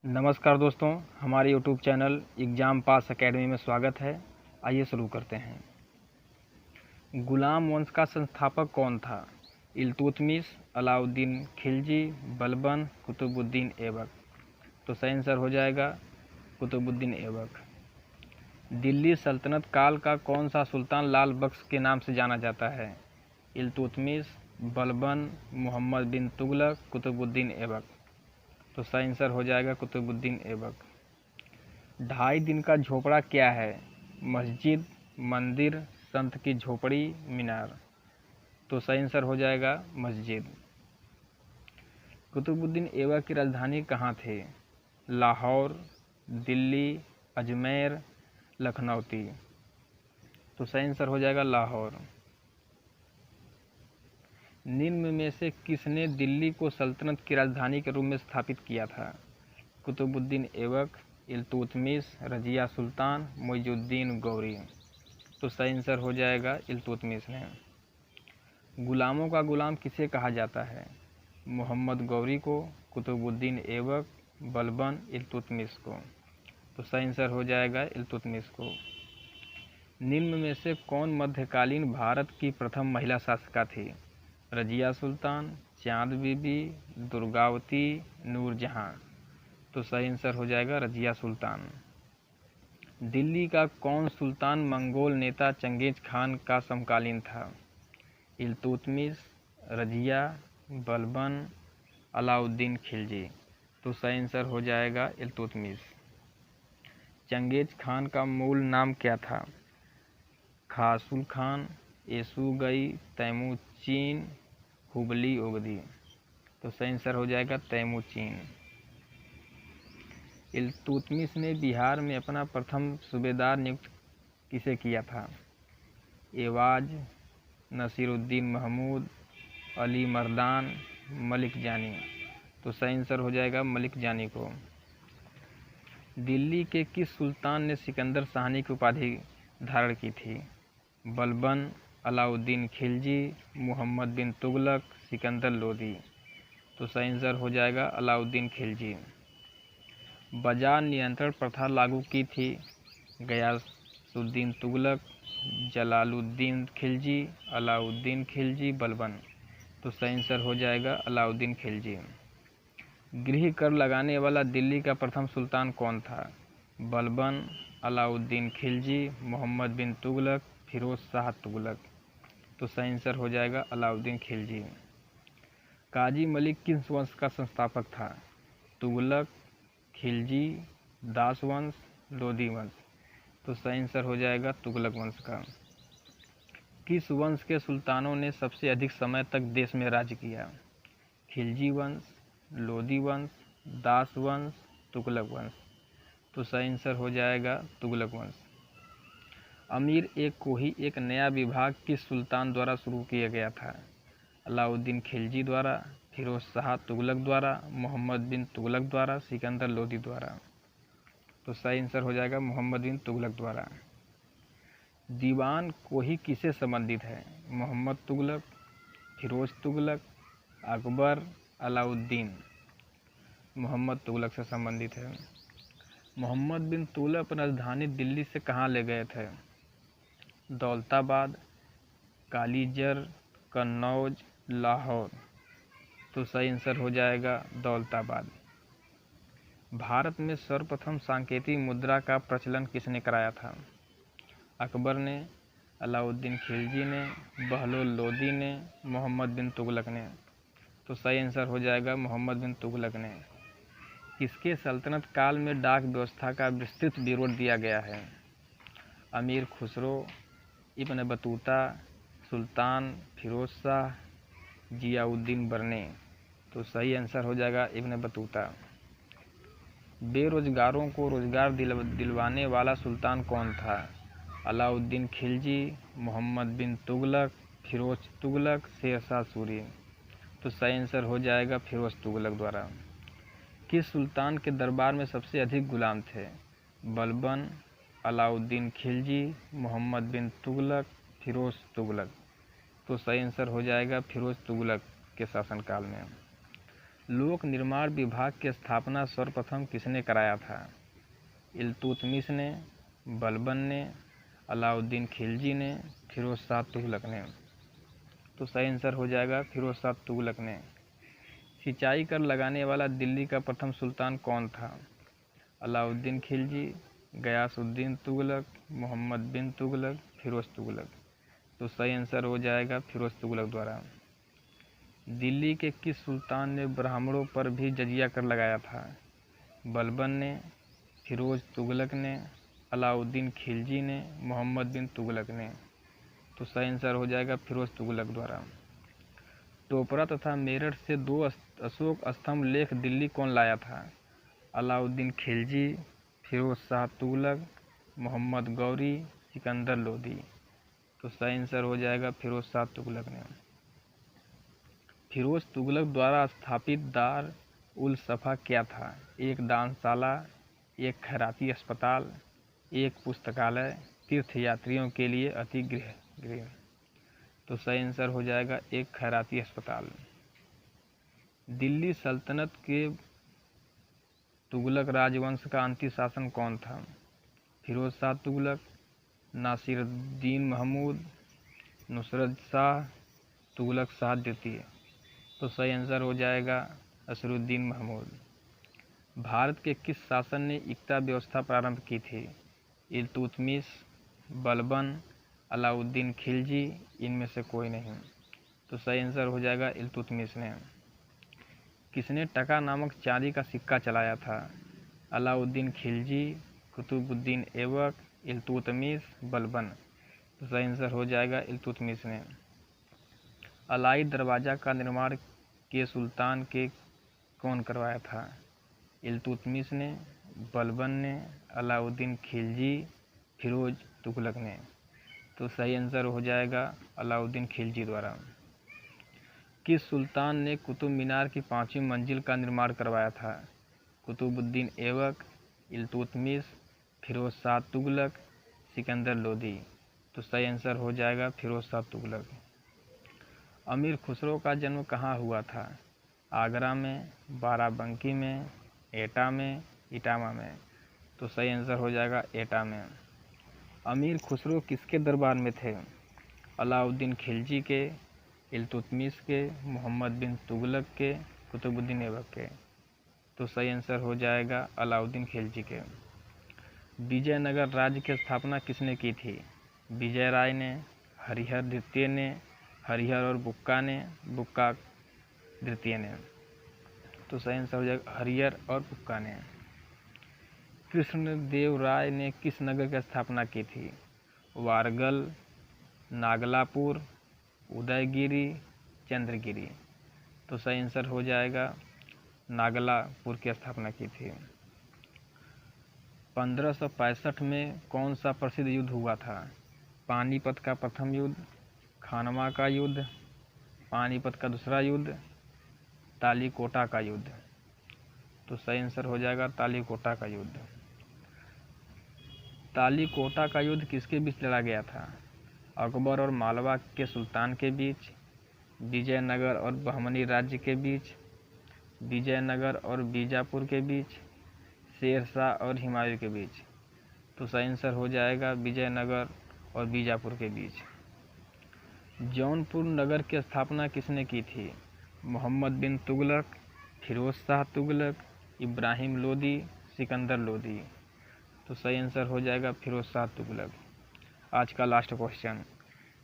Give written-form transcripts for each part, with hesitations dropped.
नमस्कार दोस्तों, हमारे YouTube channel exam pass academy में स्वागत है। आइए शुरू करते हैं। गुलाम वंश का संस्थापक कौन था? इल्तुतमिश, अलाउद्दीन खिलजी, बलबन, कुतुबुद्दीन ऐबक। तो सही आंसर हो जाएगा कुतुबुद्दीन ऐबक। दिल्ली सल्तनत काल का कौन सा सुल्तान लाल बख्श के नाम से जाना जाता है? इल्तुतमिश, बलबन, मोहम्मद बिन तुगलक, कुतुबुद्दीन ऐबक। तो सही आंसर हो जाएगा कुतुबुद्दीन ऐबक। 2.5 दिन का झोपड़ा क्या है? मस्जिद, मंदिर, संत की झोपड़ी, मीनार। तो सही आंसर हो जाएगा मस्जिद। कुतुबुद्दीन ऐबक की राजधानी कहाँ थी? लाहौर, दिल्ली, अजमेर, लखनऊती। तो सही आंसर हो जाएगा लाहौर। निम्न में से किसने दिल्ली को सल्तनत की राजधानी के रूप में स्थापित किया था? कुतुबुद्दीन ऐबक, इल्तुतमिश, रजिया सुल्तान, मुइजुद्दीन गौरी। तो सही आंसर हो जाएगा इल्तुतमिश ने। गुलामों का गुलाम किसे कहा जाता है? मोहम्मद गौरी को, कुतुबुद्दीन ऐबक, बलबन, इल्तुतमिश को। तो सही आंसर हो जाएगा इल्तुतमिश को। निम्न में से कौन मध्यकालीन भारत की प्रथम महिला शासिका थी? रजिया सुल्तान, चांद बीबी, दुर्गावती, नूरजहां। तो सही आंसर हो जाएगा रजिया सुल्तान। दिल्ली का कौन सुल्तान मंगोल नेता चंगेज खान का समकालीन था? इल्तुतमिश, रजिया, बलबन, अलाउद्दीन खिलजी। तो सही आंसर हो जाएगा इल्तुतमिश। चंगेज खान का मूल नाम क्या था? खासुल खान, येसुगई, तैमूचीन, हुबली ओगदी। तो सही आंसर हो जाएगा तैमूचीन। इल्तुतमिश ने बिहार में अपना प्रथम सूबेदार नियुक्त किसे किया था? एवाज, नसीरुद्दीन महमूद, अली मर्दान, मलिक जानी। तो सही आंसर हो जाएगा मलिक जानी को। दिल्ली के किस सुल्तान ने सिकंदर शाहनी की उपाधि धारण की थी? बलबन, अलाउद्दीन खिलजी, मोहम्मद बिन तुगलक, सिकंदर लोदी। तो सही आंसर हो जाएगा अलाउद्दीन खिलजी। बाजार नियंत्रण प्रथा लागू की थी? गयासुद्दीन तुगलक, जलालुद्दीन खिलजी, अलाउद्दीन खिलजी, बलबन। तो सही आंसर हो जाएगा अलाउद्दीन खिलजी। गृह कर लगाने वाला दिल्ली का प्रथम सुल्तान कौन था? बलबन, अलाउद्दीन खिलजी, मोहम्मद बिन तुगलक, फिरोज शाह तुगलक। तो सही आंसर हो जाएगा अलाउद्दीन खिलजी। काजी मलिक किस वंश का संस्थापक था? तुगलक, खिलजी, दास वंश, लोदी वंश। तो सही आंसर हो जाएगा तुगलक वंश का। किस वंश के सुल्तानों ने सबसे अधिक समय तक देश में राज्य किया? खिलजी वंश, लोदी वंश, दास वंश, तुगलक वंश। तो सही आंसर हो जाएगा तुगलक वंश। अमीर ए कोही एक नया विभाग किस सुल्तान द्वारा शुरू किया गया था? अलाउद्दीन खिलजी द्वारा, फिरोज शाह तुगलक द्वारा, मोहम्मद बिन तुगलक द्वारा, सिकंदर लोदी द्वारा। तो सही आंसर हो जाएगा मोहम्मद बिन तुगलक द्वारा। दीवान कोही किसे संबंधित है? मोहम्मद तुगलक, फिरोज तुगलक, अकबर, अलाउद्दीन। मोहम्मद तुगलक से संबंधित है। मोहम्मद बिन तुगलक अपनी राजधानी दिल्ली से कहाँ ले गए थे? दौलताबाद, कालीजर, कन्नौज, लाहौर। तो सही आंसर हो जाएगा दौलताबाद। भारत में सर्वप्रथम सांकेतिक मुद्रा का प्रचलन किसने कराया था? अकबर ने, अलाउद्दीन खिलजी ने, बहलोल लोदी ने, मोहम्मद बिन तुगलक ने। तो सही आंसर हो जाएगा मोहम्मद बिन तुगलक ने। किसके सल्तनत काल में डाक व्यवस्था का विस्तृत विवरण दिया गया है? अमीर खुसरो, इब्न बतूता, सुल्तान फिरोज शाह, जियाउद्दीन बरने। तो सही आंसर हो जाएगा इब्न बतूता। बेरोजगारों को रोजगार दिलवाने वाला सुल्तान कौन था? अलाउद्दीन खिलजी, मोहम्मद बिन तुगलक, फिरोज तुगलक, शेरशाह सूरी। तो सही आंसर हो जाएगा फिरोज तुगलक द्वारा। किस सुल्तान के दरबार में सबसे अधिक गुलाम थे? बलबन, अलाउद्दीन खिलजी, मोहम्मद बिन तुगलक, फिरोज तुगलक। तो सही आंसर हो जाएगा फिरोज तुगलक के शासनकाल में। लोक निर्माण विभाग की स्थापना सर्वप्रथम किसने कराया था? इल्तुतमिश ने, बलबन ने, अलाउद्दीन खिलजी ने, फिरोज शाह तुगलक ने। तो सही आंसर हो जाएगा फिरोज शाह तुगलक ने। सिंचाई कर लगाने वाला दिल्ली का प्रथम सुल्तान कौन था? अलाउद्दीन खिलजी, गयासुद्दीन तुगलक, मोहम्मद बिन तुगलक, फिरोज तुगलक। तो सही आंसर हो जाएगा फिरोज तुगलक द्वारा। दिल्ली के किस सुल्तान ने ब्राह्मणों पर भी जजिया कर लगाया था? बलबन ने, फिरोज तुगलक ने, अलाउद्दीन खिलजी ने, मोहम्मद बिन तुगलक ने। तो सही आंसर हो जाएगा फिरोज तुगलक द्वारा। टोपरा तथा मेरठ से 2 अशोक स्तंभ लेख दिल्ली कौन लाया था? अलाउद्दीन खिलजी, फिरोज शाह तुगलक, मोहम्मद गौरी, सिकंदर लोदी। तो सही आंसर हो जाएगा फिरोज शाह तुगलक ने। फिरोज तुगलक द्वारा स्थापित दार उल सफ़ा क्या था? एक दानशाला, एक खैराती अस्पताल, एक पुस्तकालय, तीर्थयात्रियों के लिए अतिथि गृह। तो सही आंसर हो जाएगा एक खैराती अस्पताल। दिल्ली सल्तनत के तुगलक राजवंश का अंतिम शासक कौन था? फिरोज शाह तुगलक, नासिरुद्दीन महमूद, नुसरत शाह, तुगलक शाह द्वितीय। तो सही आंसर हो जाएगा नासिरुद्दीन महमूद। भारत के किस शासन ने इक्ता व्यवस्था प्रारंभ की थी? इल्तुतमिश, बलबन, अलाउद्दीन खिलजी, इनमें से कोई नहीं। तो सही आंसर हो जाएगा इल्तुतमिश ने। किसने टका नामक चांदी का सिक्का चलाया था? अलाउद्दीन खिलजी, कुतुबुद्दीन ऐबक, इल्तुतमिश, बलबन। तो सही आंसर हो जाएगा इल्तुतमिश ने। अलाई दरवाज़ा का निर्माण के सुल्तान के कौन करवाया था? इल्तुतमिश ने, बलबन ने, अलाउद्दीन खिलजी, फिरोज तुगलक ने। तो सही आंसर हो जाएगा अलाउद्दीन खिलजी द्वारा। किस सुल्तान ने कुतुब मीनार की 5वीं मंजिल का निर्माण करवाया था? कुतुबुद्दीन ऐबक, इल्तुतमिश, फिरोज शाह तुगलक, सिकंदर लोदी। तो सही आंसर हो जाएगा फिरोज शाह तुगलक। अमीर खुसरो का जन्म कहाँ हुआ था? आगरा में, बाराबंकी में, एटा में, इटावा में। तो सही आंसर हो जाएगा एटा में। अमीर खुसरो किसके दरबार में थे? अलाउद्दीन खिलजी के, इल्तुतमिश के, मोहम्मद बिन तुगलक के, कुतुबुद्दीन ऐबक के। तो सही आंसर हो जाएगा अलाउद्दीन खिलजी के। विजयनगर राज्य की स्थापना किसने की थी? विजय राय ने, हरिहर द्वितीय ने, हरिहर और बुक्का ने, बुक्का द्वितीय ने। तो सही आंसर हो जाएगा हरिहर और बुक्का ने। कृष्णदेव राय ने किस नगर की स्थापना की थी? वारगल, नागलापुर, उदयगिरी, चंद्रगिरी। तो सही आंसर हो जाएगा नागलापुर की स्थापना की थी। 1565 में कौन सा प्रसिद्ध युद्ध हुआ था? पानीपत का प्रथम युद्ध, खानवा का युद्ध, पानीपत का दूसरा युद्ध, तालीकोटा का युद्ध। तो सही आंसर हो जाएगा तालीकोटा का युद्ध। तालीकोटा का युद्ध किसके बीच लड़ा गया था? अकबर और मालवा के सुल्तान के बीच, विजयनगर और बहमनी राज्य के बीच, विजयनगर और बीजापुर के बीच, शेर शाह और हुमायूं के बीच। तो सही आंसर हो जाएगा विजयनगर और बीजापुर के बीच। जौनपुर नगर की स्थापना किसने की थी? मोहम्मद बिन तुगलक, फिरोज शाह तुगलक, इब्राहिम लोदी, सिकंदर लोदी। तो सही आंसर हो जाएगा फिरोज शाह तुगलक। आज का लास्ट क्वेश्चन,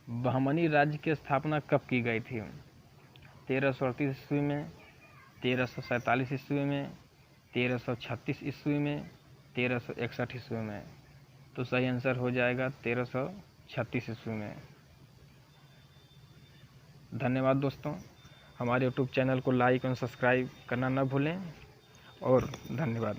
बहमनी राज्य की स्थापना कब की गई थी? 1338 ईस्वी में, 1347 ईस्वी में, 1336 ईस्वी में, 1361 ईस्वी में। तो सही आंसर हो जाएगा 1336 ईस्वी में। धन्यवाद दोस्तों, हमारे यूट्यूब चैनल को लाइक और सब्सक्राइब करना न भूलें और धन्यवाद।